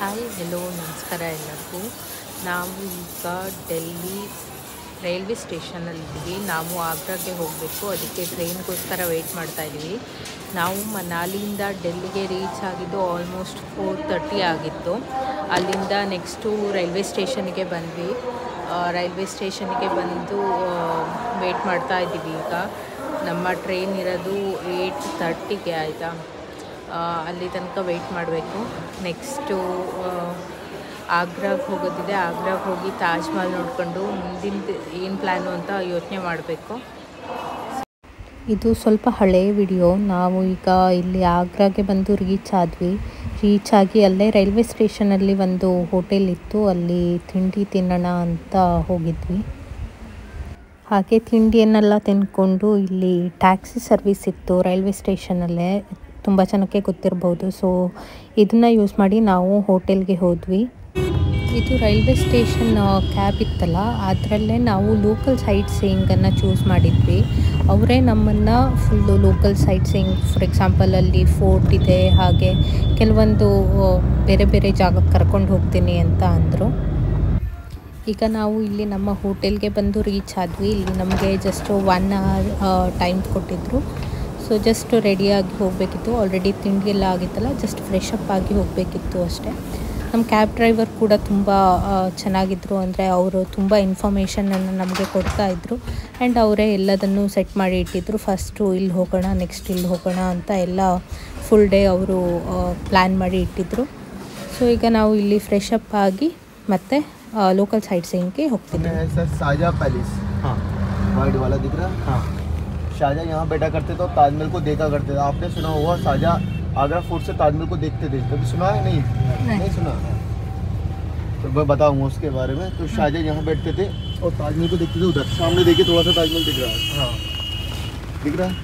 Hi hello ನಮಸ್ಕಾರ ಎಲ್ಲರಿಗೂ. ನಾವು ಈಗ ಡೆಲ್ಲಿ ರೈಲ್ವೆ ಸ್ಟೇಷನಲ್ಲಿದ್ದೀವಿ. ನಾವು ಆಗ್ರಾಗೆ ಹೋಗಬೇಕು, ಅದಕ್ಕೆ ಟ್ರೈನ್ಗೋಸ್ಕರ ವೆಯ್ಟ್ ಮಾಡ್ತಾಯಿದ್ದೀವಿ. ನಾವು ಮನಾಲಿಯಿಂದ ಡೆಲ್ಲಿಗೆ ರೀಚ್ ಆಗಿದ್ದು ಆಲ್ಮೋಸ್ಟ್ 4:30 ಆಗಿತ್ತು. ಅಲ್ಲಿಂದ ನೆಕ್ಸ್ಟು ರೈಲ್ವೆ ಸ್ಟೇಷನ್ಗೆ ಬಂದ್ವಿ. ರೈಲ್ವೆ ಸ್ಟೇಷನ್ಗೆ ಬಂದು ವೆಯ್ಟ್ ಮಾಡ್ತಾಯಿದ್ದೀವಿ. ಈಗ ನಮ್ಮ ಟ್ರೈನ್ ಇರೋದು 8:30ಗೆ ಆಯಿತಾ. ಅಲ್ಲಿ ತನಕ ವೆಯ್ಟ್ ಮಾಡಬೇಕು. ನೆಕ್ಸ್ಟು ಆಗ್ರಾಗೆ ಹೋಗೋದಿದೆ. ಆಗ್ರಾಗೆ ಹೋಗಿ ತಾಜ್ ಮಹಲ್ ನೋಡಿಕೊಂಡು ಮುಂದಿನ ಏನು ಪ್ಲ್ಯಾನು ಅಂತ ಯೋಚನೆ ಮಾಡಬೇಕು. ಇದು ಸ್ವಲ್ಪ ಹಳೆಯ ವಿಡಿಯೋ. ನಾವು ಈಗ ಇಲ್ಲಿ ಆಗ್ರಾಗೆ ಬಂದು ರೀಚ್ ಆಗಿ ಅಲ್ಲೇ ರೈಲ್ವೆ ಸ್ಟೇಷನಲ್ಲಿ ಒಂದು ಹೋಟೆಲ್ ಇತ್ತು, ಅಲ್ಲಿ ತಿಂಡಿ ತಿನ್ನೋಣ ಅಂತ ಹೋಗಿದ್ವಿ. ಹಾಗೆ ತಿಂಡಿಯನ್ನೆಲ್ಲ ತಿಂದ್ಕೊಂಡು ಇಲ್ಲಿ ಟ್ಯಾಕ್ಸಿ ಸರ್ವಿಸ್ ಇತ್ತು ರೈಲ್ವೆ ಸ್ಟೇಷನಲ್ಲೇ, ತುಂಬ ಜನಕ್ಕೆ ಗೊತ್ತಿರ್ಬೋದು. ಸೊ ಇದನ್ನು ಯೂಸ್ ಮಾಡಿ ನಾವು ಹೋಟೆಲ್ಗೆ ಹೋದ್ವಿ. ಇದು ರೈಲ್ವೆ ಸ್ಟೇಷನ್ ಕ್ಯಾಬ್ ಇತ್ತಲ್ಲ, ಅದರಲ್ಲೇ ನಾವು ಲೋಕಲ್ ಸೈಟ್ ಸೀಯಿಂಗನ್ನು ಚೂಸ್ ಮಾಡಿದ್ವಿ. ಅವರೇ ನಮ್ಮನ್ನು full local site seeing, for example ಅಲ್ಲಿ ಫೋರ್ಟ್ ಇದೆ, ಹಾಗೆ ಕೆಲವೊಂದು ಬೇರೆ ಬೇರೆ ಜಾಗಕ್ಕೆ ಕರ್ಕೊಂಡು ಹೋಗ್ತೀನಿ ಅಂತ ಅಂದರು. ಈಗ ನಾವು ಇಲ್ಲಿ ನಮ್ಮ ಹೋಟೆಲ್ಗೆ ಬಂದು ರೀಚ್ ಆದ್ವಿ. ಇಲ್ಲಿ ನಮಗೆ ಜಸ್ಟ್ 1 hour ಟೈಮ್ ಕೊಟ್ಟಿದ್ದರು. ಸೊ ಜಸ್ಟ್ ರೆಡಿಯಾಗಿ ಹೋಗಬೇಕಿತ್ತು. ಆಲ್ರೆಡಿ ತಿಂಡಿ ಎಲ್ಲ ಆಗಿತ್ತಲ್ಲ, ಜಸ್ಟ್ ಫ್ರೆಶ್ ಅಪ್ ಆಗಿ ಹೋಗಬೇಕಿತ್ತು ಅಷ್ಟೇ. ನಮ್ಮ ಕ್ಯಾಬ್ ಡ್ರೈವರ್ ಕೂಡ ತುಂಬ ಚೆನ್ನಾಗಿದ್ದರು. ಅಂದರೆ ಅವರು ತುಂಬ ಇನ್ಫಾರ್ಮೇಷನನ್ನು ನಮಗೆ ಕೊಡ್ತಾಯಿದ್ರು ಆ್ಯಂಡ್ ಅವರೇ ಎಲ್ಲದನ್ನು ಸೆಟ್ ಮಾಡಿ ಇಟ್ಟಿದ್ದರು. ಫಸ್ಟು ಇಲ್ಲಿ ಹೋಗೋಣ, ನೆಕ್ಸ್ಟ್ ಇಲ್ಲಿ ಹೋಗೋಣ ಅಂತ ಎಲ್ಲ ಫುಲ್ ಡೇ ಅವರು ಪ್ಲ್ಯಾನ್ ಮಾಡಿ ಇಟ್ಟಿದ್ದರು. ಸೊ ಈಗ ನಾವು ಇಲ್ಲಿ ಫ್ರೆಶ್ ಅಪ್ ಆಗಿ ಮತ್ತೆ ಲೋಕಲ್ ಸೈಟ್ ಸೀಯಿಂಗ್ಗೆ ಹೋಗ್ತಿದ್ವಿ. शाहजहाँ पैलेस, हाँ वाइट वाला दिख रहा है, हाँ शाहजहाँ यहाँ बैठा करते तो ताजमहल को देखा करते थे. आपने सुना होगा शाहजहाँ आगरा फोर्ट से ताजमहल को देखते थे, कभी सुना है? नहीं सुना. तो मैं बताऊँगा उसके बारे में. तो शाहजहाँ यहाँ बैठते थे और ताजमहल को देखते थे. उधर सामने देखिए, थोड़ा सा ताजमहल दिख रहा है, हाँ दिख रहा है.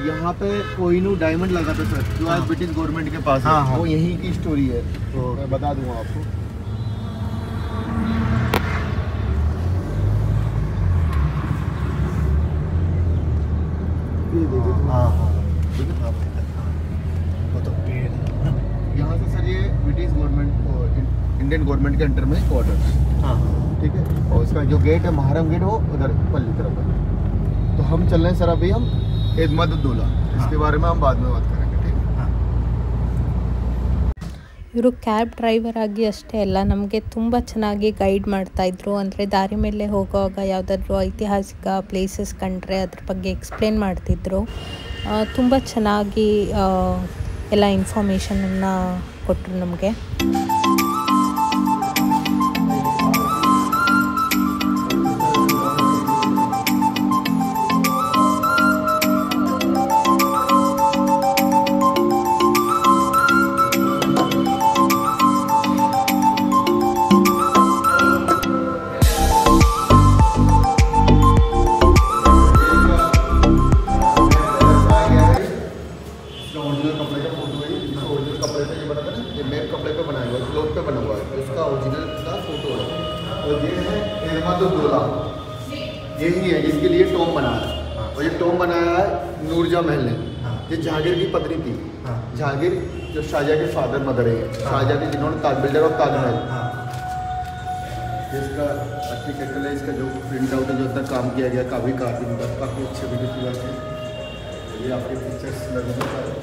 यहाँ पे कोहिनूर डायमंड लगा था सर, जो आज ब्रिटिश गवर्नमेंट के पास है. वो यहीं की स्टोरी है, तो मैं बता दूंगा आपको. यहाँ से सर ये ब्रिटिश गवर्नमेंट इंडियन गवर्नमेंट के अंडर में क्वार्टर, हाँ ठीक है. और इसका जो गेट है महरम गेट, वो उधर पल्ली तरफ है. तो हम चल रहे हैं सर अभी हम एतमादुद्दौला, इसके बारे में हम बाद में बात करेंगे, ठीक है. ಇವರು ಕ್ಯಾಬ್ ಡ್ರೈವರ್ ಆಗಿ ಅಷ್ಟೇ ಅಲ್ಲ, ನಮಗೆ ತುಂಬ ಚೆನ್ನಾಗಿ ಗೈಡ್ ಮಾಡ್ತಾಯಿದ್ರು. ಅಂದರೆ ದಾರಿ ಮೇಲೆ ಹೋಗುವಾಗ ಯಾವುದಾದ್ರೂ ಐತಿಹಾಸಿಕ ಪ್ಲೇಸಸ್ ಕಂಡ್ರೆ ಅದ್ರ ಬಗ್ಗೆ ಎಕ್ಸ್ಪ್ಲೇನ್ ಮಾಡ್ತಿದ್ರು. ತುಂಬ ಚೆನ್ನಾಗಿ ಎಲ್ಲ ಇನ್ಫಾರ್ಮೇಷನನ್ನು ಕೊಟ್ಟರು ನಮಗೆ. यही है जिसके लिए टॉम बनाया है. और ये टॉम बनाया है नूरजहाँ महल ने. ये जहांगीर की पत्नी थी. जहांगीर जो शाहजहाँ के फादर मदर है, शाहजहाँ के जिन्होंने ताज बिल्डर और ताजमहल. इसका आर्किटेक्चर है, इसका जो प्रिंट आउट है, जो इतना काम किया गया, काफ़ी काफ़ी अच्छे ब्यूटीफुल है. ये आपके पिक्चर्स लगेंगे सारे.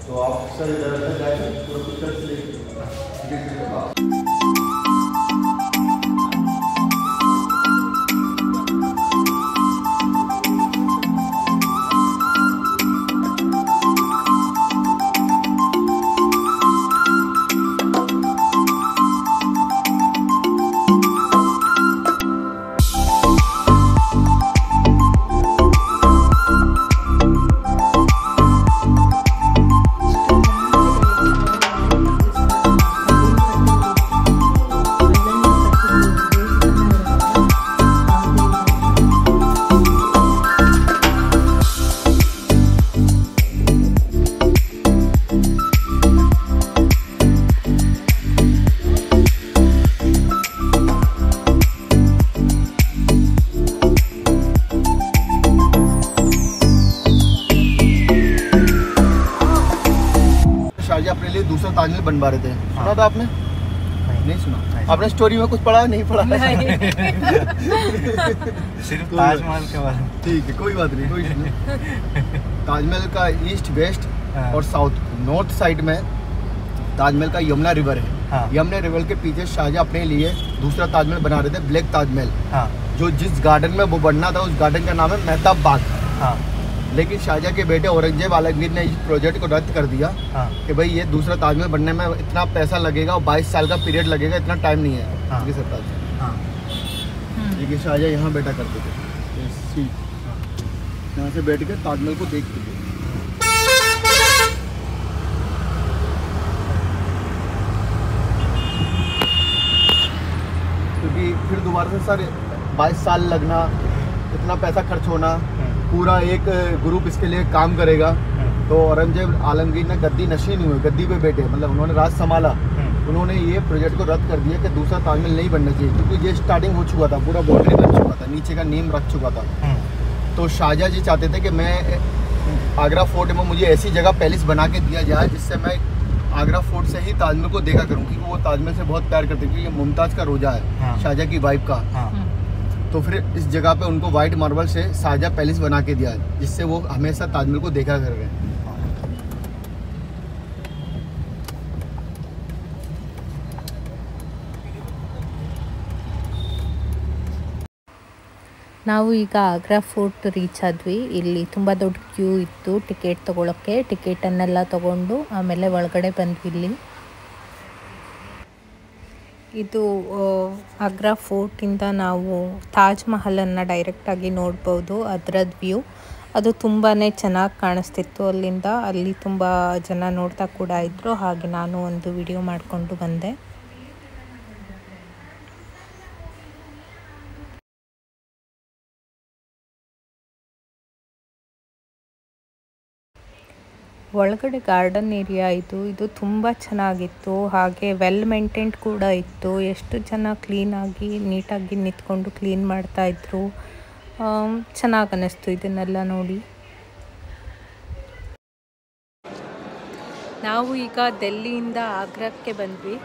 तो आप सर इधर जाएंगे तो पिक्चर्स लेके. शाहजहाँ अपने लिए दूसरा ताजमहल बनवा रहे थे। सुना था आपने? नहीं सुना। आपने स्टोरी में कुछ पढ़ा नहीं पढ़ा? सिर्फ ताजमहल के बारे में। ठीक है, कोई बात नहीं, कोई नहीं। ताजमहल का ईस्ट वेस्ट और साउथ नॉर्थ साइड में ताजमहल का यमुना रिवर है। यमुना रिवर के पीछे शाहजहाँ अपने लिए दूसरा ताजमहल बना रहे थे, ब्लैक ताजमहल। जो जिस गार्डन में वो बनना था उस गार्डन का नाम है मेहताब बाग। लेकिन शाहजहाँ के बेटे औरंगजेब आलमगीर ने इस प्रोजेक्ट को रद्द कर दिया कि भाई ये दूसरा ताजमहल बनने में इतना पैसा लगेगा और 22 साल का पीरियड लगेगा, इतना टाइम नहीं है। लेकिन शाहजहाँ यहाँ बैठा करते थे, यहाँ से बैठ के ताजमहल को देखते थे। क्योंकि फिर दोबारा से सर 22 साल लगना, इतना पैसा खर्च होना, पूरा एक ग्रुप इसके लिए काम करेगा। तो औरंगजेब आलमगीर ने गद्दी नशीन हुए, गद्दी पे बैठे, मतलब उन्होंने राज संभाला। उन्होंने ये प्रोजेक्ट को रद्द कर दिया कि दूसरा ताजमहल नहीं बनना चाहिए, क्योंकि ये स्टार्टिंग हो चुका था, पूरा बाउंड्री बन चुका था, नीचे का नीम रख चुका था। तो शाहजहाँ जी चाहते थे कि मैं आगरा फोर्ट में मुझे ऐसी जगह पैलेस बना के दिया जाए जिससे मैं आगरा फोर्ट से ही ताजमहल को देखा करूँ, क्योंकि वो ताजमहल से बहुत प्यार करते, क्योंकि ये मुमताज़ का रोजा है, शाहजहाँ की वाइफ का। तो फिर इस जगह पे उनको वाइट मार्बल से शाहजहाँ पैलेस बना के दिया, जिससे वो हमेशा ताजमहल को देखा कर रहे हैं। ನಾವು ಈಗ ಆಗ್ರಾ ಫೋರ್ಟ್ ರೀಚ್ ಆದ್ವಿ. ಇಲ್ಲಿ ತುಂಬ ದೊಡ್ಡ ಕ್ಯೂ ಇತ್ತು ಟಿಕೆಟ್ ತೊಗೊಳಕ್ಕೆ. ಟಿಕೆಟನ್ನೆಲ್ಲ ತೊಗೊಂಡು ಆಮೇಲೆ ಒಳಗಡೆ ಬಂದ್ವಿ. ಇಲ್ಲಿ ಇದು ಆಗ್ರಾ ಫೋರ್ಟಿಂದ ನಾವು ತಾಜ್ ಮಹಲನ್ನು ಡೈರೆಕ್ಟಾಗಿ ನೋಡ್ಬೋದು. ಅದರದ್ದು ವ್ಯೂ ಅದು ತುಂಬಾ ಚೆನ್ನಾಗಿ ಕಾಣಿಸ್ತಿತ್ತು ಅಲ್ಲಿಂದ. ಅಲ್ಲಿ ತುಂಬ ಜನ ನೋಡ್ತಾ ಕೂಡ ಇದ್ದರು, ಹಾಗೆ ನಾನು ಒಂದು ವಿಡಿಯೋ ಮಾಡಿಕೊಂಡು ಬಂದೆ. ಒಳಗಡೆ ಗಾರ್ಡನ್ ಏರಿಯಾ ಇದು ತುಂಬ ಚೆನ್ನಾಗಿತ್ತು, ಹಾಗೆ ವೆಲ್ ಮೇಂಟೈನ್ಡ್ ಕೂಡ ಇತ್ತು. ಎಷ್ಟು ಜನ ಕ್ಲೀನಾಗಿ ನೀಟಾಗಿ ನಿಂತ್ಕೊಂಡು ಕ್ಲೀನ್ ಮಾಡ್ತಾಯಿದ್ರು. ಚೆನ್ನಾಗಿ ಅನ್ನಿಸ್ತು ಇದನ್ನೆಲ್ಲ ನೋಡಿ. ನಾವು ಈಗ ಡೆಲ್ಲಿಯಿಂದ ಆಗ್ರಾಕ್ಕೆ ಬಂದ್ವಿ.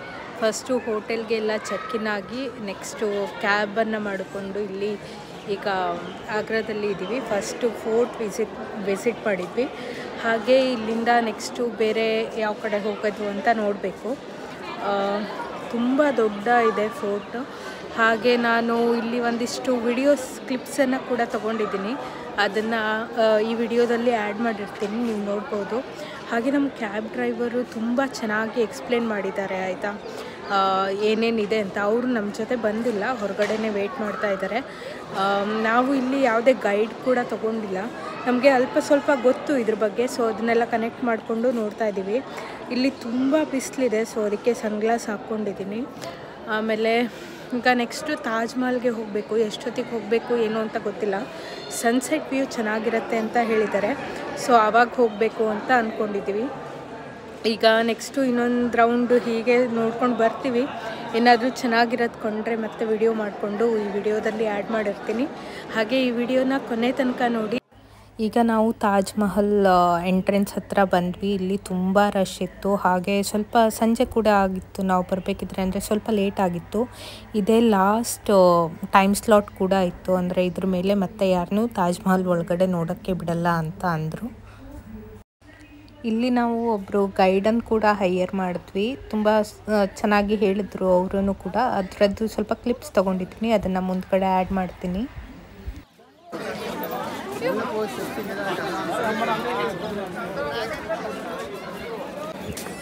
ಫಸ್ಟು ಹೋಟೆಲ್ಗೆಲ್ಲ ಚೆಕ್-ಇನ್ ಆಗಿ ನೆಕ್ಸ್ಟು ಕ್ಯಾಬನ್ನು ಮಾಡಿಕೊಂಡು ಇಲ್ಲಿ ಈಗ ಆಗ್ರಾದಲ್ಲಿ ಇದ್ದೀವಿ. ಫಸ್ಟು ಫೋರ್ಟ್ ವಿಸಿಟ್ ಮಾಡಿದ್ವಿ, ಹಾಗೆ ಇಲ್ಲಿಂದ ನೆಕ್ಸ್ಟು ಬೇರೆ ಯಾವ ಕಡೆ ಹೋಗೋದು ಅಂತ ನೋಡಬೇಕು. ತುಂಬ ದೊಡ್ಡ ಇದೆ ಫೋರ್ಟ್. ಹಾಗೆ ನಾನು ಇಲ್ಲಿ ಒಂದಿಷ್ಟು ವಿಡಿಯೋಸ್ ಕ್ಲಿಪ್ಸನ್ನು ಕೂಡ ತೊಗೊಂಡಿದ್ದೀನಿ, ಅದನ್ನು ಈ ವಿಡಿಯೋದಲ್ಲಿ ಆ್ಯಡ್ ಮಾಡಿರ್ತೀನಿ, ನೀವು ನೋಡ್ಬೋದು. ಹಾಗೆ ನಮ್ಮ ಕ್ಯಾಬ್ ಡ್ರೈವರು ತುಂಬ ಚೆನ್ನಾಗಿ ಎಕ್ಸ್ಪ್ಲೇನ್ ಮಾಡಿದ್ದಾರೆ, ಆಯಿತಾ, ಏನೇನಿದೆ ಅಂತ. ಅವರು ನಮ್ಮ ಜೊತೆ ಬಂದಿಲ್ಲ, ಹೊರಗಡೆನೇ ವೆಯ್ಟ್ ಮಾಡ್ತಾ ಇದ್ದಾರೆ. ನಾವು ಇಲ್ಲಿ ಯಾವುದೇ ಗೈಡ್ ಕೂಡ ತೊಗೊಂಡಿಲ್ಲ, ನಮಗೆ ಅಲ್ಪ ಸ್ವಲ್ಪ ಗೊತ್ತು ಇದ್ರ ಬಗ್ಗೆ, ಸೊ ಅದನ್ನೆಲ್ಲ ಕನೆಕ್ಟ್ ಮಾಡಿಕೊಂಡು ನೋಡ್ತಾ ಇದ್ದೀವಿ. ಇಲ್ಲಿ ತುಂಬ ಬಿಸಿಲಿದೆ, ಸೊ ಅದಕ್ಕೆ ಸನ್ಗ್ಲಾಸ್ ಹಾಕ್ಕೊಂಡಿದ್ದೀನಿ. ಆಮೇಲೆ ಈಗ ನೆಕ್ಸ್ಟು ತಾಜ್ ಮಹಲ್ಗೆ ಹೋಗಬೇಕು. ಎಷ್ಟೊತ್ತಿಗೆ ಹೋಗಬೇಕು ಏನು ಅಂತ ಗೊತ್ತಿಲ್ಲ. ಸನ್ಸೆಟ್ ವ್ಯೂ ಚೆನ್ನಾಗಿರುತ್ತೆ ಅಂತ ಹೇಳಿದ್ದಾರೆ, ಸೊ ಆವಾಗ ಹೋಗಬೇಕು ಅಂತ ಅಂದ್ಕೊಂಡಿದ್ದೀವಿ. ಈಗ ನೆಕ್ಸ್ಟು ಇನ್ನೊಂದು ರೌಂಡು ಹೀಗೆ ನೋಡ್ಕೊಂಡು ಬರ್ತೀವಿ. ಏನಾದರೂ ಚೆನ್ನಾಗಿರೋದು ಕೊಂಡ್ರೆ ಮತ್ತೆ ವಿಡಿಯೋ ಮಾಡಿಕೊಂಡು ಈ ವಿಡಿಯೋದಲ್ಲಿ ಆ್ಯಡ್ ಮಾಡಿರ್ತೀನಿ. ಹಾಗೆ ಈ ವಿಡಿಯೋನ ಕೊನೆ ತನಕ ನೋಡಿ. ಈಗ ನಾವು ತಾಜ್ ಮಹಲ್ ಎಂಟ್ರೆನ್ಸ್ ಹತ್ರ ಬಂದ್ವಿ. ಇಲ್ಲಿ ತುಂಬ ರಶ್ ಇತ್ತು, ಹಾಗೆ ಸ್ವಲ್ಪ ಸಂಜೆ ಕೂಡ ಆಗಿತ್ತು ನಾವು ಬರಬೇಕಿದ್ರೆ, ಅಂದರೆ ಸ್ವಲ್ಪ ಲೇಟ್ ಆಗಿತ್ತು. ಇದೇ ಲಾಸ್ಟ್ ಟೈಮ್ ಸ್ಲಾಟ್ ಕೂಡ ಇತ್ತು, ಅಂದರೆ ಇದ್ರ ಮೇಲೆ ಮತ್ತೆ ಯಾರನ್ನೂ ತಾಜ್ ಮಹಲ್ ಒಳಗಡೆ ನೋಡೋಕ್ಕೆ ಬಿಡಲ್ಲ ಅಂತ ಅಂದರು. ಇಲ್ಲಿ ನಾವು ಒಬ್ಬರು ಗೈಡನ್ನು ಕೂಡ ಹೈಯರ್ ಮಾಡಿದ್ವಿ, ತುಂಬ ಚೆನ್ನಾಗಿ ಹೇಳಿದ್ರು ಅವರೂ ಕೂಡ. ಅದರದ್ದು ಸ್ವಲ್ಪ ಕ್ಲಿಪ್ಸ್ ತೊಗೊಂಡಿದ್ದೀನಿ, ಅದನ್ನು ಮುಂದ್ಗಡೆ ಆ್ಯಡ್ ಮಾಡ್ತೀನಿ.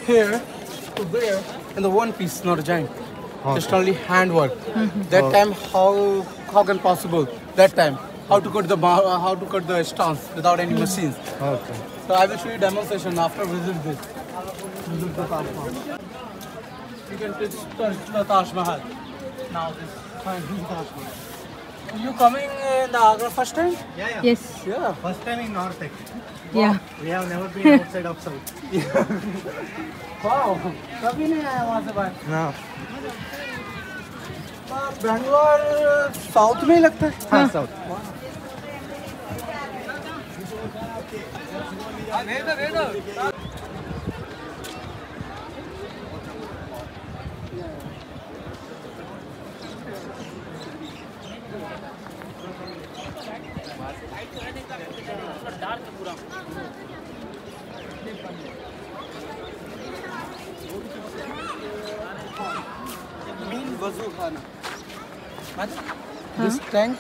Here to there in the one piece, not a giant. Just only handwork. That time, how can possible? That time, how to cut the stones without any machines. Okay. So I will show you demonstration after visit this. Visit the Taj Mahal. You can touch the Taj Mahal. Now this Taj Mahal. You coming in the Agra first time? Yeah. Yes. Yeah. First time in North actually. Yeah. We have never been outside of South. Wow. कभी नहीं आया वहाँ से बाहर. No. Bangalore south में ही लगता है. हाँ, South. Wazoo Khana. This tank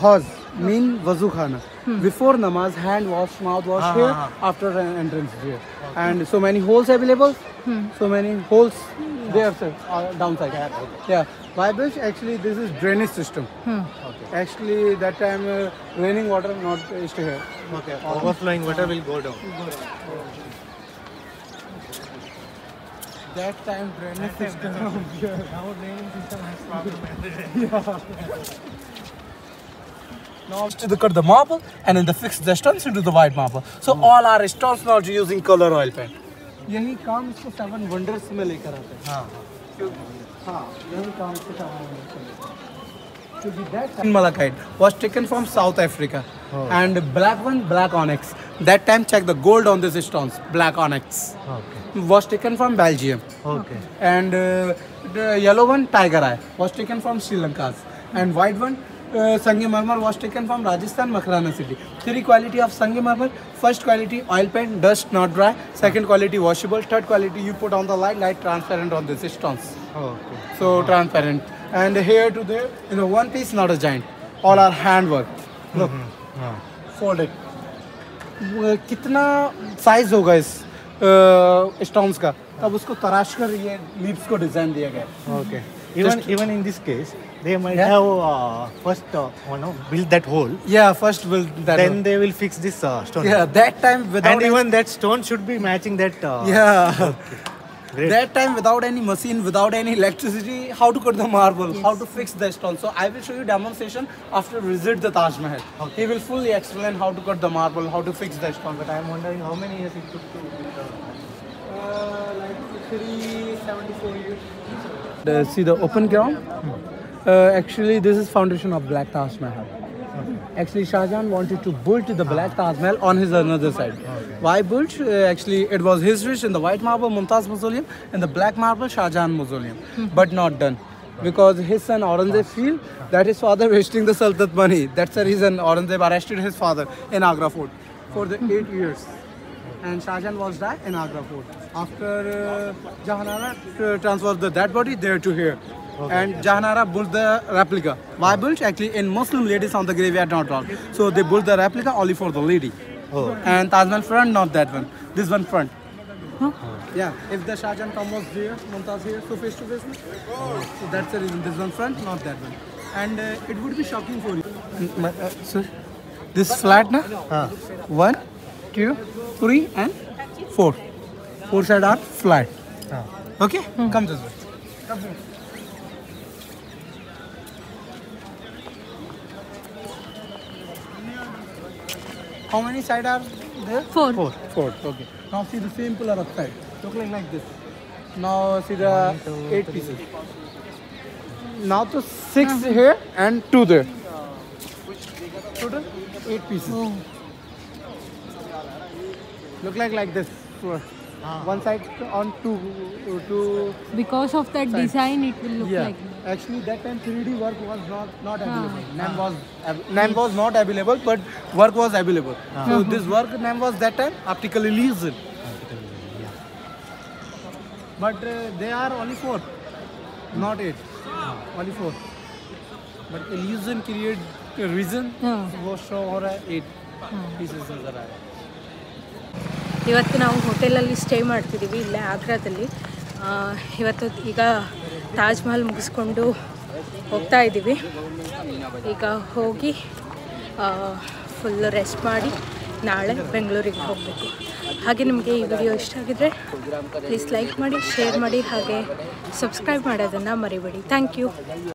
has mean Wazoo Khana. Before namaz, hand wash, mouth wash here. After entrance here, and so many holes available. So many holes there, sir, downside. Yeah. Why built? Actually, this is drainage system. Actually, that time raining water not stay here. Okay. Overflowing water will go down. That time drainage system. Now draining system has problem. Now to cut the marble and then the fix the stones into the white marble. So all our stones not using color oil paint. यही काम इसको 7 wonders में लेकर आते हैं. हाँ, यही काम इसको 7 wonders में लेकर. क्योंकि that malachite was taken from South Africa and black one black onyx. That time check the gold on these stones, black onyx. Okay. Was taken from Belgium. Okay. And the yellow one tiger eye was taken from Sri Lanka, and white one Sangemarmar was taken from Rajasthan, Makhrana city. 3 quality of Sangemarmar. First quality oil paint, dust not dry. Second quality washable. Third quality you put on the light transparent on these stones. Okay. So transparent. And here to there, one piece, not a giant. All our handwork. Look, folded. कितना size होगा इस stones का? तब उसको तराश कर ये leaves को design दिया गया. Okay. Even in this case, they might have first build that hole. Yeah, first will that. Then they will fix this stone. Yeah, that time without. And even that stone should be matching that. Yeah. Great. That time without any machine, without any electricity, how to cut the marble, how to fix the stone. So I will show you demonstration after visit the Taj Mahal. He will fully explain how to cut the marble, how to fix the stone. But I am wondering how many years it took to build Like 374 years. See the open ground? Actually, this is foundation of Black Taj Mahal. Actually, Shah Jahan wanted to build the Black Taj Mahal on his another side. Why built? Actually, it was his wish in the white marble Mumtaz Mausoleum and the black marble Shah Jahan Mausoleum, but not done because his son Aurangzeb feel that his father wasting the Sultanate money. That's the reason Aurangzeb arrested his father in Agra Fort for the 8 years. And Shah Jahan was died in Agra Fort. After Jahanara transferred the dead body there to here. And Jahanara built the replica. Why built? Actually, in Muslim ladies on the graveyard not allowed. So they built the replica only for the lady. And Taj Mahal front, not that one. This one front. Yeah, if the Shah Jahan tomb was here, Mumtaz here, so face to face. So that's the reason. This one front, not that one. And it would be shocking for you. Sir, this flat na? 1, 2, 3 and 4. 4 sides are flat. Okay? Come this way. Come here. How many sides are there? 4. 4. Okay. Now see the same pillar upside. Look like this. Now see the 8 pieces. Now to 6 here and 2 there. Total 8 pieces. Look like this. One side on two. Because of that design, it will look like that. Actually, that time 3D work was not available. NAM was not available, but work was available. So this work NAM was that time optical illusion. But they are only 4, not 8. Only 4. But illusion create a reason. वो show हो रहा है 8 pieces नजर आ रहा है. ಇವತ್ತು ನಾವು ಹೋಟೆಲಲ್ಲಿ ಸ್ಟೇ ಮಾಡ್ತಿದ್ದೀವಿ ಇಲ್ಲೇ ಆಗ್ರಾದಲ್ಲಿ. ಇವತ್ತು ಈಗ ತಾಜ್ ಮಹಲ್ ಮುಗಿಸ್ಕೊಂಡು ಹೋಗ್ತಾ ಇದ್ದೀವಿ. ಈಗ ಹೋಗಿ ಫುಲ್ ರೆಸ್ಟ್ ಮಾಡಿ ನಾಳೆ ಬೆಂಗಳೂರಿಗೆ ಹೋಗಬೇಕು. ಹಾಗೆ ನಿಮಗೆ ಈ ವಿಡಿಯೋ ಇಷ್ಟ ಆಗಿದ್ರೆ ಪ್ಲೀಸ್ ಲೈಕ್ ಮಾಡಿ, ಶೇರ್ ಮಾಡಿ, ಹಾಗೆ ಸಬ್ಸ್ಕ್ರೈಬ್ ಮಾಡೋದನ್ನು ಮರಿಬೇಡಿ. Thank you.